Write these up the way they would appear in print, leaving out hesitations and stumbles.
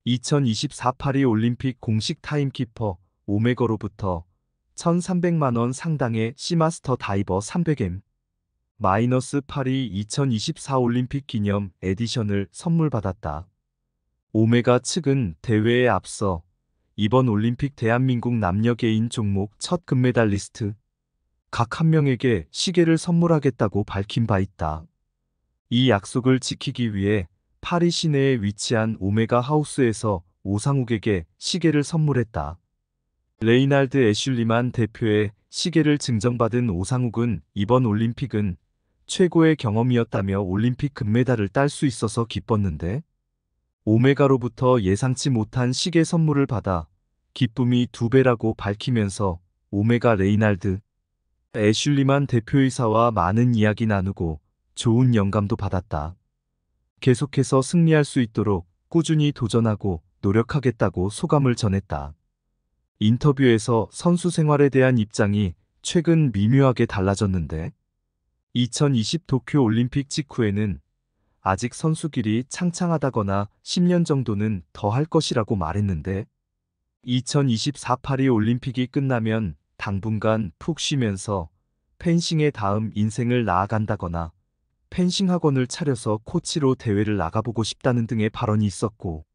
2024 파리 올림픽 공식 타임키퍼 오메거로부터 1,300만 원 상당의 시마스터 다이버 300M 파리 2024 올림픽 기념 에디션을 선물 받았다. 오메가 측은 대회에 앞서 이번 올림픽 대한민국 남녀 개인 종목 첫 금메달리스트 각 한 명에게 시계를 선물하겠다고 밝힌 바 있다. 이 약속을 지키기 위해 파리 시내에 위치한 오메가 하우스에서 오상욱에게 시계를 선물했다. 레이날드 애슐리만 대표의 시계를 증정받은 오상욱은 이번 올림픽은 최고의 경험이었다며 올림픽 금메달을 딸 수 있어서 기뻤는데 오메가로부터 예상치 못한 시계 선물을 받아 기쁨이 2배라고 밝히면서 오메가 레이날드 애슐리만 대표이사와 많은 이야기 나누고 좋은 영감도 받았다. 계속해서 승리할 수 있도록 꾸준히 도전하고 노력하겠다고 소감을 전했다. 인터뷰에서 선수 생활에 대한 입장이 최근 미묘하게 달라졌는데 2020 도쿄 올림픽 직후에는 아직 선수길이 창창하다거나 10년 정도는 더 할 것이라고 말했는데 2024 파리 올림픽이 끝나면 당분간 푹 쉬면서 펜싱의 다음 인생을 나아간다거나 펜싱 학원을 차려서 코치로 대회를 나가보고 싶다는 등의 발언이 있었고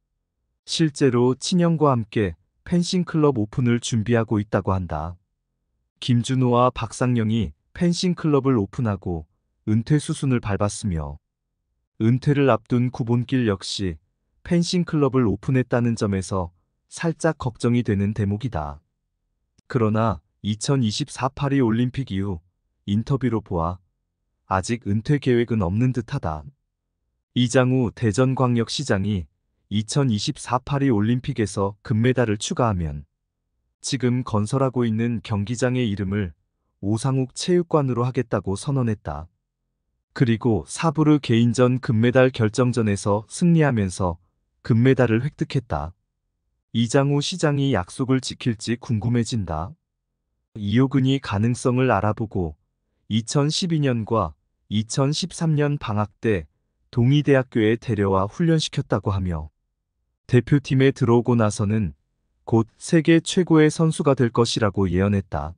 실제로 친형과 함께 펜싱 클럽 오픈을 준비하고 있다고 한다. 김준호와 박상영이 펜싱 클럽을 오픈하고 은퇴 수순을 밟았으며 은퇴를 앞둔 구본길 역시 펜싱 클럽을 오픈했다는 점에서 살짝 걱정이 되는 대목이다. 그러나 2024 파리 올림픽 이후 인터뷰로 보아 아직 은퇴 계획은 없는 듯하다. 이장우 대전광역시장이 2024 파리 올림픽에서 금메달을 추가하면 지금 건설하고 있는 경기장의 이름을 오상욱 체육관으로 하겠다고 선언했다. 그리고 사부르 개인전 금메달 결정전에서 승리하면서 금메달을 획득했다. 이장우 시장이 약속을 지킬지 궁금해진다. 이호근이 가능성을 알아보고 2012년과 2013년 방학 때 동의대학교에 데려와 훈련시켰다고 하며 대표팀에 들어오고 나서는 곧 세계 최고의 선수가 될 것이라고 예언했다.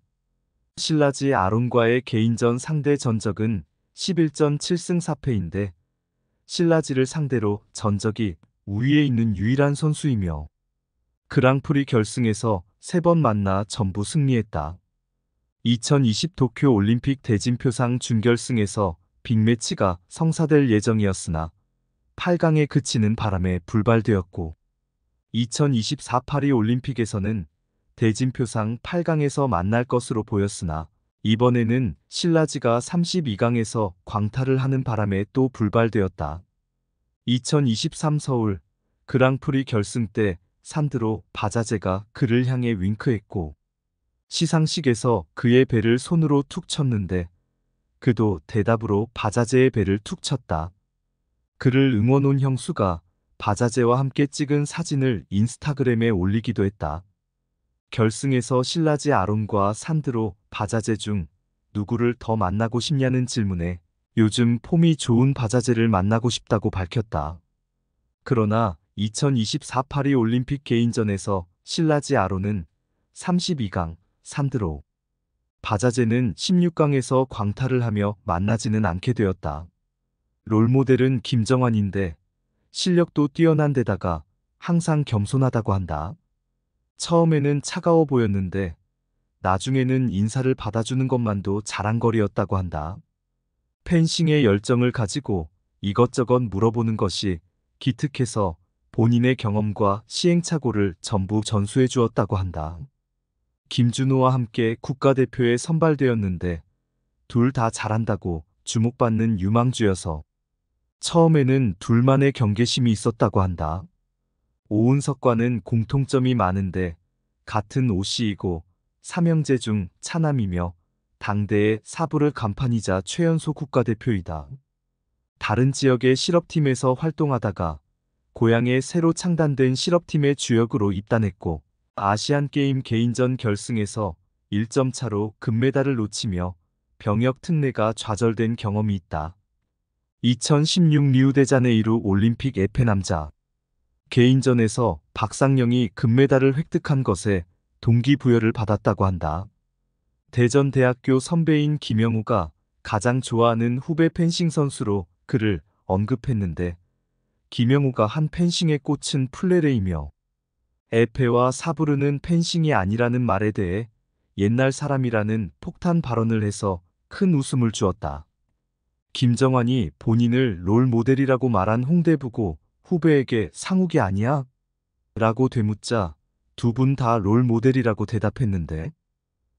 실라지 아론과의 개인전 상대 전적은 11전 7승 4패인데 실라지를 상대로 전적이 우위에 있는 유일한 선수이며 그랑프리 결승에서 3번 만나 전부 승리했다. 2020 도쿄 올림픽 대진표상 준결승에서 빅매치가 성사될 예정이었으나 8강에 그치는 바람에 불발되었고 2024 파리 올림픽에서는 대진표상 8강에서 만날 것으로 보였으나 이번에는 실라지가 32강에서 광탈을 하는 바람에 또 불발되었다. 2023 서울 그랑프리 결승 때 산드로 바자제가 그를 향해 윙크했고 시상식에서 그의 배를 손으로 툭 쳤는데 그도 대답으로 바자제의 배를 툭 쳤다. 그를 응원 온 형수가 바자제와 함께 찍은 사진을 인스타그램에 올리기도 했다. 결승에서 실라지 아론과 산드로 바자제 중 누구를 더 만나고 싶냐는 질문에 요즘 폼이 좋은 바자제를 만나고 싶다고 밝혔다. 그러나 2024 파리 올림픽 개인전에서 실라지 아론은 32강, 산드로 바자제는 16강에서 광탈을 하며 만나지는 않게 되었다. 롤모델은 김정환인데 실력도 뛰어난 데다가 항상 겸손하다고 한다. 처음에는 차가워 보였는데 나중에는 인사를 받아주는 것만도 자랑거리였다고 한다. 펜싱에 열정을 가지고 이것저것 물어보는 것이 기특해서 본인의 경험과 시행착오를 전부 전수해 주었다고 한다. 김준호와 함께 국가대표에 선발되었는데 둘 다 잘한다고 주목받는 유망주여서 처음에는 둘만의 경계심이 있었다고 한다. 오은석과는 공통점이 많은데 같은 오씨이고 삼형제 중 차남이며 당대의 사부르 간판이자 최연소 국가대표이다. 다른 지역의 실업팀에서 활동하다가 고향에 새로 창단된 실업팀의 주역으로 입단했고 아시안게임 개인전 결승에서 1점 차로 금메달을 놓치며 병역 특례가 좌절된 경험이 있다. 2016 리우데자네이루 올림픽 에페 남자 개인전에서 박상영이 금메달을 획득한 것에 동기부여를 받았다고 한다. 대전대학교 선배인 김영우가 가장 좋아하는 후배 펜싱 선수로 그를 언급했는데 김영우가 한 펜싱의 꽃은 플레레이며 에페와 사부르는 펜싱이 아니라는 말에 대해 옛날 사람이라는 폭탄 발언을 해서 큰 웃음을 주었다. 김정환이 본인을 롤 모델이라고 말한 홍대부고 후배에게 상욱이 아니야? 라고 되묻자 두 분 다 롤 모델이라고 대답했는데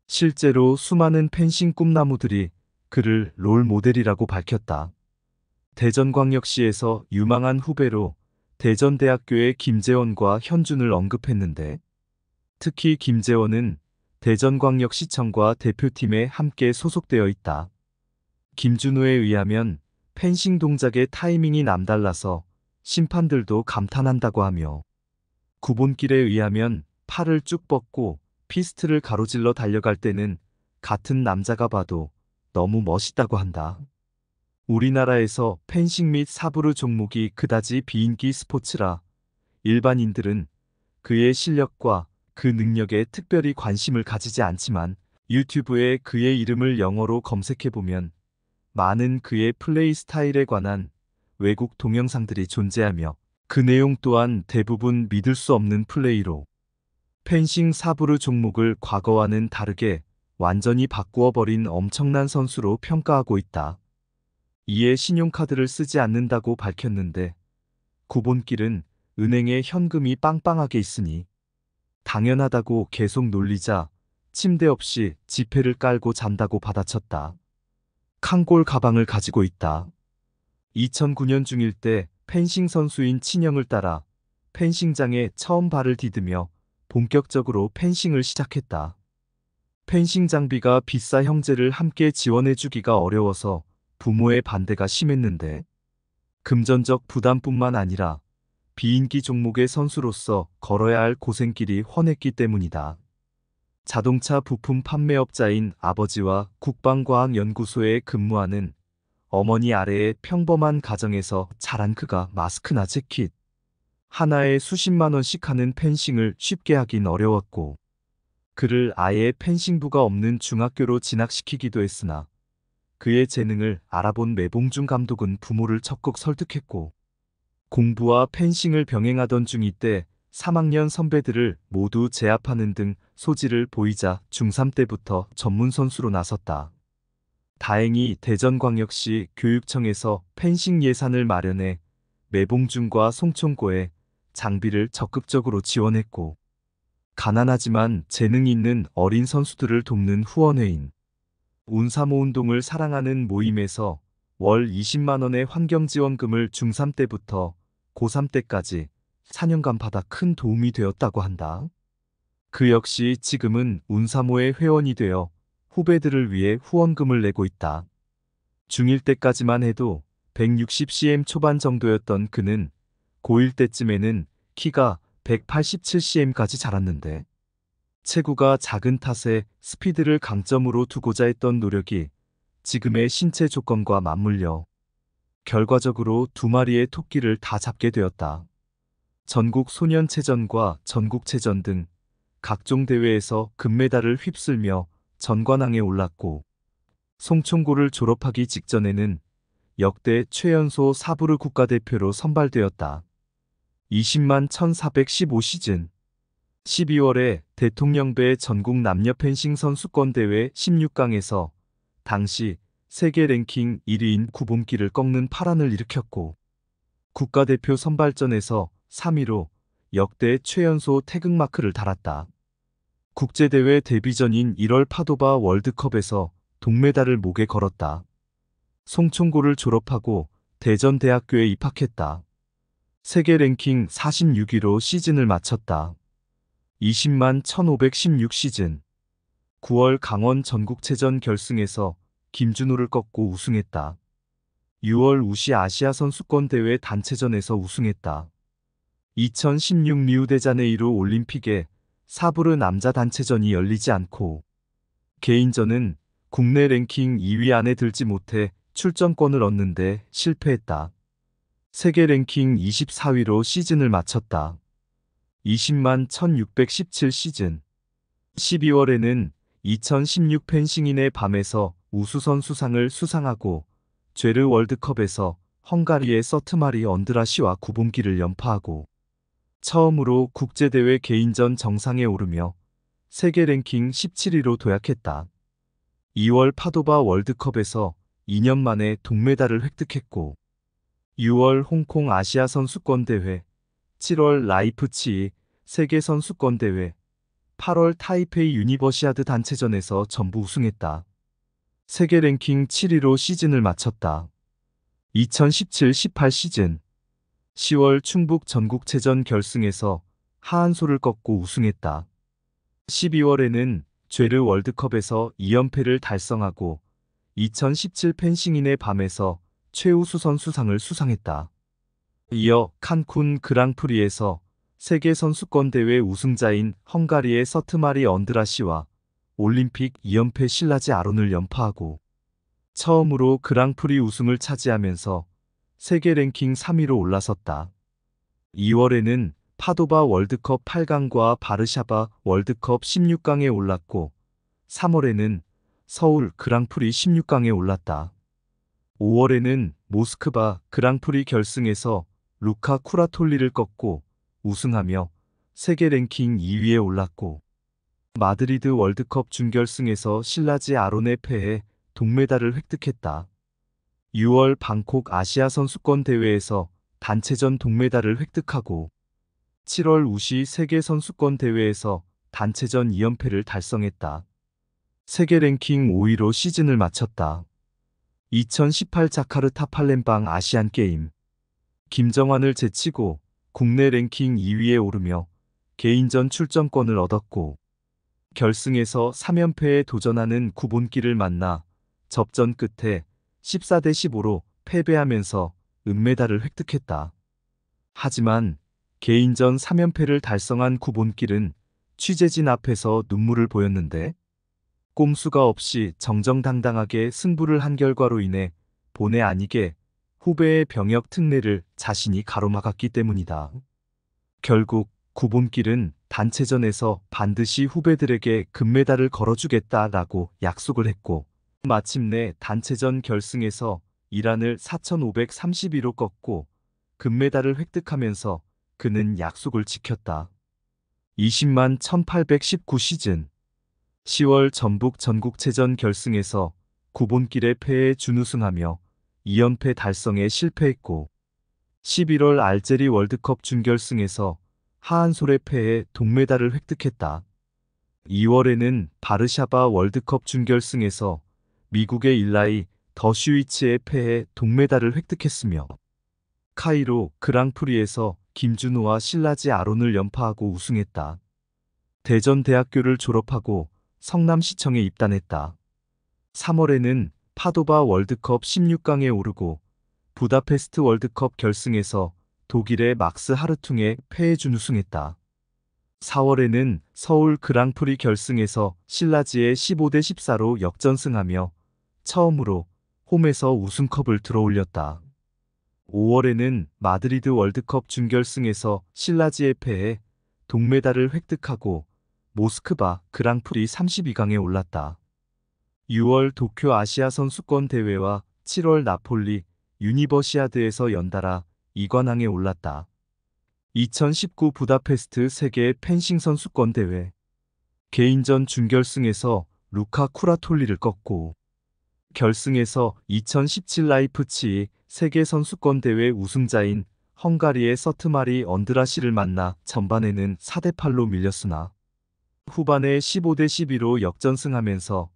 실제로 수많은 펜싱 꿈나무들이 그를 롤 모델이라고 밝혔다. 대전광역시에서 유망한 후배로 대전대학교의 김재원과 현준을 언급했는데 특히 김재원은 대전광역시청과 대표팀에 함께 소속되어 있다. 김준호에 의하면 펜싱 동작의 타이밍이 남달라서 심판들도 감탄한다고 하며 구본길에 의하면 팔을 쭉 뻗고 피스트를 가로질러 달려갈 때는 같은 남자가 봐도 너무 멋있다고 한다. 우리나라에서 펜싱 및 사부르 종목이 그다지 비인기 스포츠라 일반인들은 그의 실력과 그 능력에 특별히 관심을 가지지 않지만 유튜브에 그의 이름을 영어로 검색해보면 많은 그의 플레이 스타일에 관한 외국 동영상들이 존재하며 그 내용 또한 대부분 믿을 수 없는 플레이로 펜싱 사부르 종목을 과거와는 다르게 완전히 바꾸어 버린 엄청난 선수로 평가하고 있다. 이에 신용카드를 쓰지 않는다고 밝혔는데 구본길은 은행에 현금이 빵빵하게 있으니 당연하다고 계속 놀리자 침대 없이 지폐를 깔고 잔다고 받아쳤다. 칸골 가방을 가지고 있다. 2009년 중1 때 펜싱 선수인 친형을 따라 펜싱장에 처음 발을 디디며 본격적으로 펜싱을 시작했다. 펜싱 장비가 비싸 형제를 함께 지원해주기가 어려워서 부모의 반대가 심했는데 금전적 부담뿐만 아니라 비인기 종목의 선수로서 걸어야 할 고생길이 훤했기 때문이다. 자동차 부품 판매업자인 아버지와 국방과학연구소에 근무하는 어머니 아래의 평범한 가정에서 자란 그가 마스크나 재킷 하나에 수십만 원씩 하는 펜싱을 쉽게 하긴 어려웠고 그를 아예 펜싱부가 없는 중학교로 진학시키기도 했으나 그의 재능을 알아본 매봉준 감독은 부모를 적극 설득했고 공부와 펜싱을 병행하던 중2 때 3학년 선배들을 모두 제압하는 등 소질을 보이자 중3 때부터 전문 선수로 나섰다. 다행히 대전광역시 교육청에서 펜싱 예산을 마련해 매봉준과 송총고에 장비를 적극적으로 지원했고 가난하지만 재능 있는 어린 선수들을 돕는 후원회인 운사모 운동을 사랑하는 모임에서 월 20만 원의 환경지원금을 중3 때부터 고3 때까지 4년간 받아 큰 도움이 되었다고 한다. 그 역시 지금은 운사모의 회원이 되어 후배들을 위해 후원금을 내고 있다. 중1 때까지만 해도 160cm 초반 정도였던 그는 고1 때쯤에는 키가 187cm까지 자랐는데 체구가 작은 탓에 스피드를 강점으로 두고자 했던 노력이 지금의 신체 조건과 맞물려 결과적으로 2마리의 토끼를 다 잡게 되었다. 전국 소년체전과 전국체전 등 각종 대회에서 금메달을 휩쓸며 전관왕에 올랐고 송총고를 졸업하기 직전에는 역대 최연소 사부르 국가대표로 선발되었다. 20만 1415 시즌 12월에 대통령배 전국 남녀 펜싱 선수권 대회 16강에서 당시 세계 랭킹 1위인 구본길을 꺾는 파란을 일으켰고 국가대표 선발전에서 3위로 역대 최연소 태극마크를 달았다. 국제대회 데뷔전인 1월 파도바 월드컵에서 동메달을 목에 걸었다. 송총고를 졸업하고 대전대학교에 입학했다. 세계 랭킹 46위로 시즌을 마쳤다. 20만 1516 시즌 9월 강원 전국체전 결승에서 김준호를 꺾고 우승했다. 6월 우시 아시아 선수권 대회 단체전에서 우승했다. 2016 리우데자네이루 올림픽에 사부르 남자 단체전이 열리지 않고 개인전은 국내 랭킹 2위 안에 들지 못해 출전권을 얻는데 실패했다. 세계 랭킹 24위로 시즌을 마쳤다. 20만 1617 시즌. 12월에는 2016 펜싱인의 밤에서 우수선수상을 수상하고 죄르 월드컵에서 헝가리의 서트마리 언드라시와 구본기를 연파하고 처음으로 국제대회 개인전 정상에 오르며 세계 랭킹 17위로 도약했다. 2월 파도바 월드컵에서 2년 만에 동메달을 획득했고 6월 홍콩 아시아 선수권대회, 7월 라이프치히 세계 선수권대회, 8월 타이페이 유니버시아드 단체전에서 전부 우승했다. 세계 랭킹 7위로 시즌을 마쳤다. 2017-18 시즌 10월 충북 전국체전 결승에서 하한소를 꺾고 우승했다. 12월에는 죄르 월드컵에서 2연패를 달성하고 2017 펜싱인의 밤에서 최우수 선수상을 수상했다. 이어 칸쿤 그랑프리에서 세계 선수권대회 우승자인 헝가리의 서트마리 언드라시와 올림픽 2연패 실라지 아론을 연파하고 처음으로 그랑프리 우승을 차지하면서 세계 랭킹 3위로 올라섰다. 2월에는 파도바 월드컵 8강과 바르샤바 월드컵 16강에 올랐고 3월에는 서울 그랑프리 16강에 올랐다. 5월에는 모스크바 그랑프리 결승에서 루카 쿠라톨리를 꺾고 우승하며 세계 랭킹 2위에 올랐고 마드리드 월드컵 준결승에서 실라지 아론에 패해 동메달을 획득했다. 6월 방콕 아시아 선수권 대회에서 단체전 동메달을 획득하고 7월 우시 세계 선수권 대회에서 단체전 2연패를 달성했다. 세계 랭킹 5위로 시즌을 마쳤다. 2018 자카르타 팔렘방 아시안게임 김정환을 제치고 국내 랭킹 2위에 오르며 개인전 출전권을 얻었고 결승에서 3연패에 도전하는 구본기를 만나 접전 끝에 14대 15로 패배하면서 은메달을 획득했다. 하지만 개인전 3연패를 달성한 구본길은 취재진 앞에서 눈물을 보였는데 꼼수가 없이 정정당당하게 승부를 한 결과로 인해 본의 아니게 후배의 병역 특례를 자신이 가로막았기 때문이다. 결국 구본길은 단체전에서 반드시 후배들에게 금메달을 걸어주겠다라고 약속을 했고 마침내 단체전 결승에서 이란을 4,532로 꺾고 금메달을 획득하면서 그는 약속을 지켰다. 20만 1819 시즌 10월 전북 전국체전 결승에서 구본길의 패에 준우승하며 2연패 달성에 실패했고 11월 알제리 월드컵 준결승에서 하한솔의 패에 동메달을 획득했다. 2월에는 바르샤바 월드컵 준결승에서 미국의 일라이 더슈위츠의 패에 동메달을 획득했으며 카이로 그랑프리에서 김준호와 실라지 아론을 연파하고 우승했다. 대전대학교를 졸업하고 성남시청에 입단했다. 3월에는 파도바 월드컵 16강에 오르고 부다페스트 월드컵 결승에서 독일의 막스 하르퉁에 패해 준우승했다. 4월에는 서울 그랑프리 결승에서 실라지의 15대 14로 역전승하며 처음으로 홈에서 우승컵을 들어올렸다. 5월에는 마드리드 월드컵 준결승에서 실라지에 패해 동메달을 획득하고 모스크바 그랑프리 32강에 올랐다. 6월 도쿄 아시아 선수권 대회와 7월 나폴리 유니버시아드에서 연달아 2관왕에 올랐다. 2019 부다페스트 세계 펜싱 선수권 대회 개인전 준결승에서 루카 쿠라톨리를 꺾고 결승에서 2017 라이프치히 세계 선수권 대회 우승자인 헝가리의 서트마리 언드라시를 만나 전반에는 4대 8로 밀렸으나 후반에 15대 12로 역전승하면서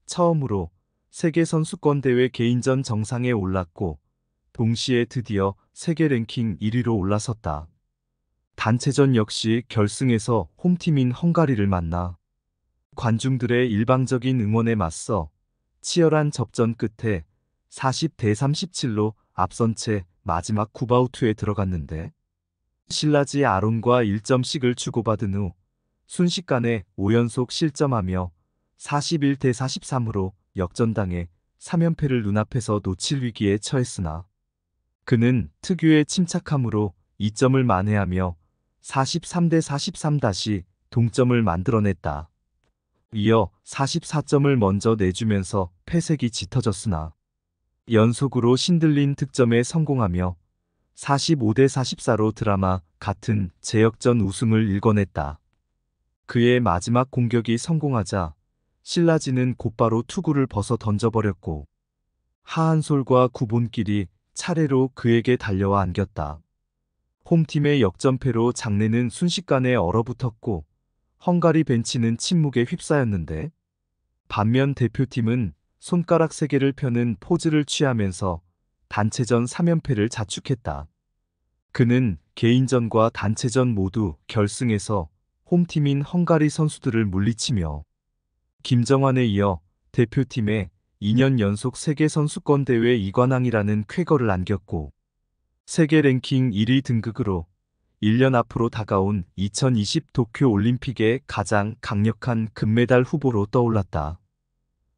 처음으로 세계 선수권 대회 개인전 정상에 올랐고 동시에 드디어 세계 랭킹 1위로 올라섰다. 단체전 역시 결승에서 홈팀인 헝가리를 만나 관중들의 일방적인 응원에 맞서 치열한 접전 끝에 40대 37로 앞선 채 마지막 굿아웃에 들어갔는데 실라지 아론과 1점씩을 주고받은 후 순식간에 5연속 실점하며 41대 43으로 역전당해 3연패를 눈앞에서 놓칠 위기에 처했으나 그는 특유의 침착함으로 2점을 만회하며 43대 43 다시 동점을 만들어냈다. 이어 44점을 먼저 내주면서 패색이 짙어졌으나 연속으로 신들린 득점에 성공하며 45대 44로 드라마 같은 제역전 우승을 일궈냈다. 그의 마지막 공격이 성공하자 신라지는 곧바로 투구를 벗어 던져버렸고 하한솔과 구본길이 차례로 그에게 달려와 안겼다. 홈팀의 역전패로 장내는 순식간에 얼어붙었고 헝가리 벤치는 침묵에 휩싸였는데 반면 대표팀은 손가락 3개를 펴는 포즈를 취하면서 단체전 3연패를 자축했다. 그는 개인전과 단체전 모두 결승에서 홈팀인 헝가리 선수들을 물리치며 김정환에 이어 대표팀에 2년 연속 세계선수권 대회 2관왕이라는 쾌거를 안겼고 세계 랭킹 1위 등극으로 1년 앞으로 다가온 2020 도쿄 올림픽의 가장 강력한 금메달 후보로 떠올랐다.